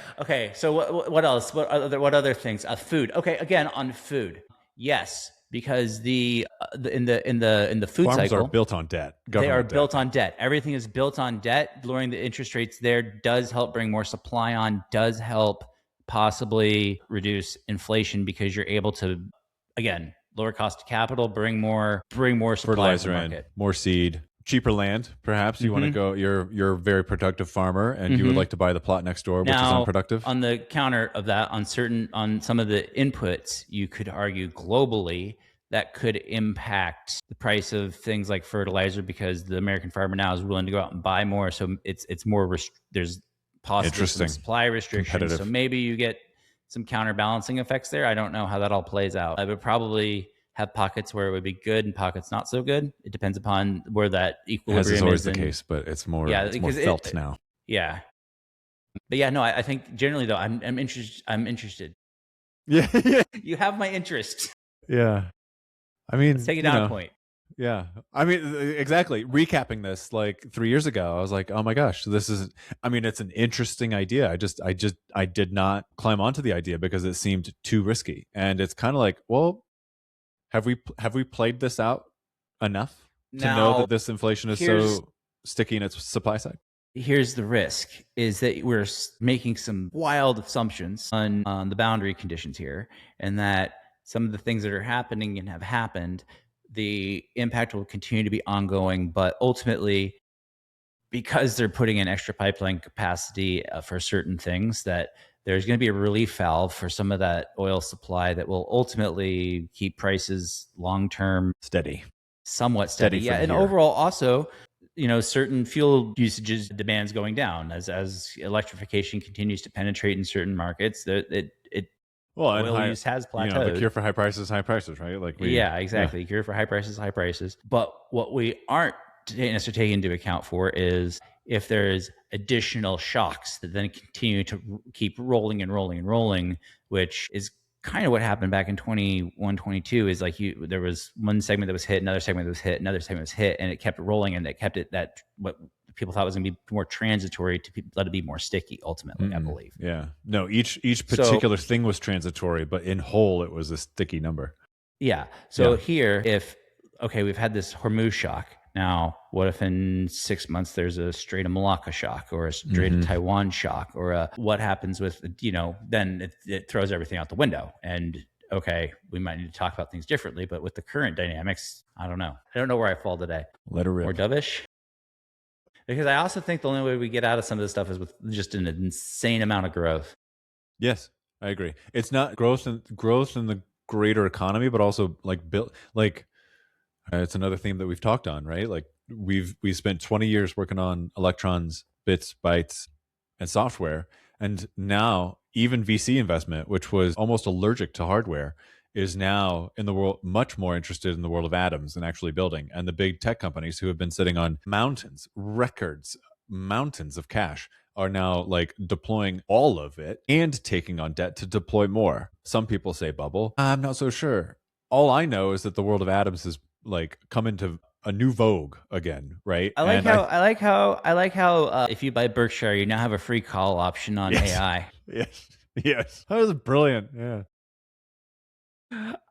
So what else? What other things? Food. Okay. Again, on food. Yes. Because in the food farms cycle, are built on debt. They are built on debt. Everything is built on debt. Lowering the interest rates there does help bring more supply on. Does help possibly reduce inflation, because you're able to, again, lower cost of capital, bring more supply fertilizer to the market, more seed, cheaper land. Perhaps you want to go. You're a very productive farmer, and you would like to buy the plot next door, which is unproductive. On the counter of that, on some of the inputs, you could argue globally that could impact the price of things like fertilizer, because the American farmer now is willing to go out and buy more. So it's more there's possibly some supply restrictions. So maybe you get some counterbalancing effects there. I don't know how that all plays out. I would probably have pockets where it would be good and pockets not so good. It depends upon where that equilibrium is. As always the case, but it's more felt now. Yeah. But yeah, no, I think generally though, I'm interested. Yeah. You have my interest. Yeah. I mean, let's take it down a point. Yeah. I mean, exactly. Recapping this like 3 years ago, I was like, oh my gosh, it's an interesting idea. I did not climb onto the idea because it seemed too risky. And it's kind of like, well, have we played this out enough to know that this inflation is so sticky in its supply side? Here's the risk, is that we're making some wild assumptions on the boundary conditions here, and that some of the things that are happening and have happened, the impact will continue to be ongoing, but ultimately, because they're putting in extra pipeline capacity for certain things, that there's going to be a relief valve for some of that oil supply that will ultimately keep prices long-term steady. somewhat steady. Yeah, and here. overall also, certain fuel usages demands going down as electrification continues to penetrate in certain markets. Oil use has plateaued. The cure for high prices, right? Like yeah, exactly. Cure for high prices, high prices. But what we aren't necessarily taking into account for is if there's additional shocks that then continue to keep rolling and rolling and rolling, which is kind of what happened back in 21, 22 is like there was one segment that was hit, another segment that was hit, another segment was hit, and it kept rolling, and it kept it that what people thought was going to be more transitory to let it be more sticky ultimately, I believe. Yeah. No, each particular thing was transitory, but in whole it was a sticky number. Yeah. So here, we've had this Hormuz shock. Now, what if in 6 months there's a Strait of Malacca shock or a Strait of Taiwan shock, or what happens with, then it throws everything out the window. And we might need to talk about things differently, but with the current dynamics, I don't know. I don't know where I fall today. Let her rip. More dovish? Because I also think the only way we get out of some of this stuff is with just an insane amount of growth. Yes, I agree. It's not growth in the greater economy, but also it's another theme that we've talked on, right? Like we spent 20 years working on electrons, bits, bytes, and software, and now even VC investment, which was almost allergic to hardware, is now in the world much more interested in the world of atoms and actually building. And the big tech companies who have been sitting on mountains of cash are now like deploying all of it and taking on debt to deploy more. Some people say bubble. I'm not so sure. All I know is that the world of atoms has like come into a new vogue again, right? I like how if you buy Berkshire, you now have a free call option on AI. Yes, that was brilliant. Yeah.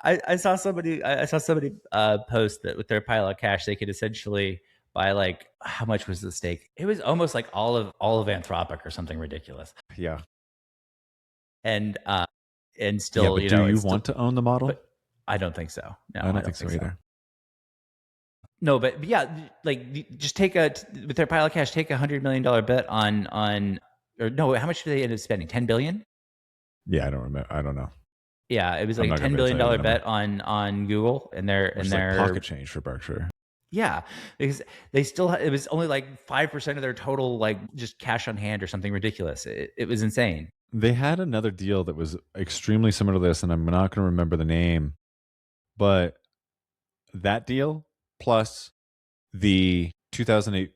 I saw somebody post that with their pile of cash, they could essentially buy, like, how much was the stake? It was almost like all of Anthropic or something ridiculous. Yeah. And still, but do you want to own the model? I don't think so. No, I don't think so either. No, but yeah, like just with their pile of cash, take $100 million bet on, or no, how much do they end up spending? 10 billion? Yeah, I don't remember. I don't know. Yeah, it was like a $10 billion bet on Google, and their pocket change for Berkshire. Yeah, because they still it was only like 5% of their total, like, just cash on hand or something ridiculous. It was insane. They had another deal that was extremely similar to this, and I'm not going to remember the name, but that deal plus the 2008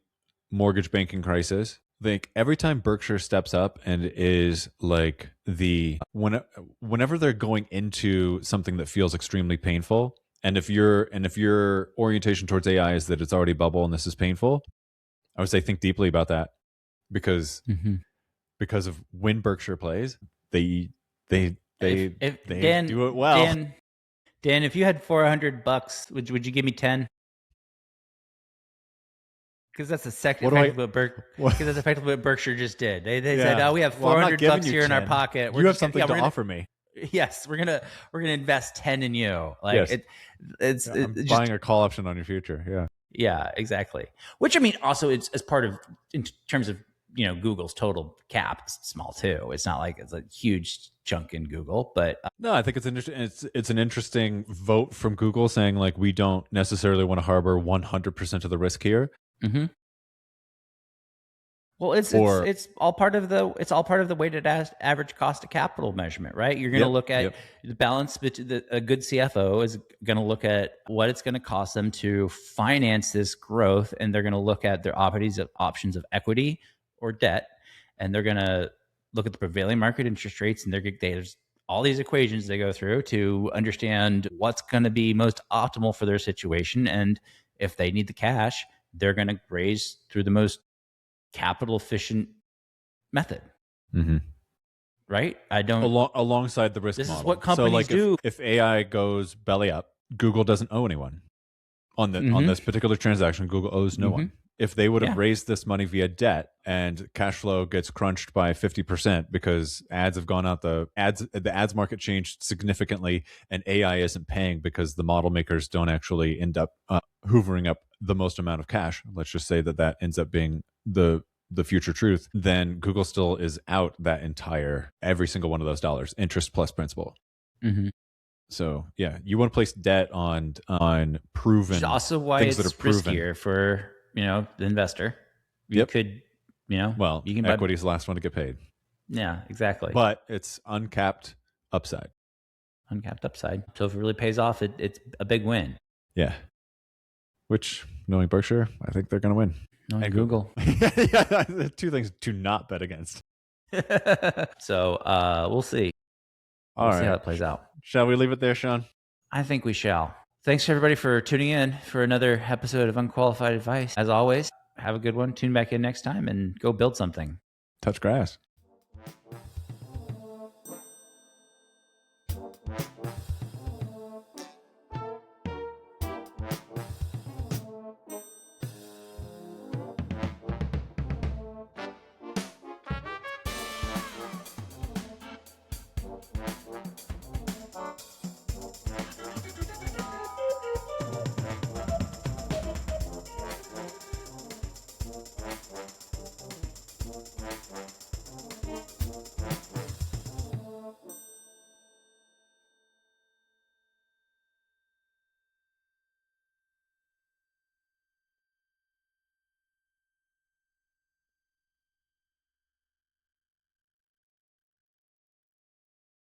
mortgage banking crisis. Like every time Berkshire steps up and is like whenever they're going into something that feels extremely painful, and if your orientation towards AI is that it's already bubble and this is painful, I would say think deeply about that, because of when Berkshire plays, they do it well. Dan, if you had $400, would you give me 10? Because that's effectively what Berkshire just did. They said, "Oh, we have $400 here in our pocket. You have something to offer me." Yes, we're gonna invest 10 in you. Like yes. I'm buying a call option on your future. Yeah, exactly. Which, I mean, also it's as part of, in terms of Google's total cap, it's small too. It's not like it's a huge chunk in Google, but no, I think it's an interesting vote from Google saying, like, we don't necessarily want to harbor 100% of the risk here. Mm-hmm. Well, it's all part of the weighted average cost of capital measurement, right? You're going to look at the balance between a good CFO is going to look at what it's going to cost them to finance this growth, and they're going to look at their options of equity or debt, and they're going to look at the prevailing market interest rates, and there's all these equations they go through to understand what's going to be most optimal for their situation, and if they need the cash, they're going to raise through the most capital efficient method. Mm-hmm. Right? I don't alongside the risk model. This is what companies do. If AI goes belly up, Google doesn't owe anyone on this particular transaction. Google owes no one. If they would have raised this money via debt and cash flow gets crunched by 50% because ads have gone out, the ads market changed significantly, and AI isn't paying because the model makers don't actually end up hoovering up the most amount of cash. Let's just say that ends up being the future truth. Then Google still is out that every single one of those dollars, interest plus principal. Mm-hmm. So yeah, you want to place debt on proven, Which is also why things it's that are proven. riskier for, the investor. You Yep. could, Well, you can buy. equity is the last one to get paid, Yeah, exactly. but it's uncapped upside. Uncapped upside. So if it really pays off, it's a big win. Yeah. Which, knowing Berkshire, I think they're going to win. Knowing Google. Yeah, two things to not bet against. So we'll see. All We'll right. see how it plays out. Shall we leave it there, Sean? I think we shall. Thanks everybody for tuning in for another episode of Unqualified Advice. As always, have a good one. Tune back in next time and go build something. Touch grass.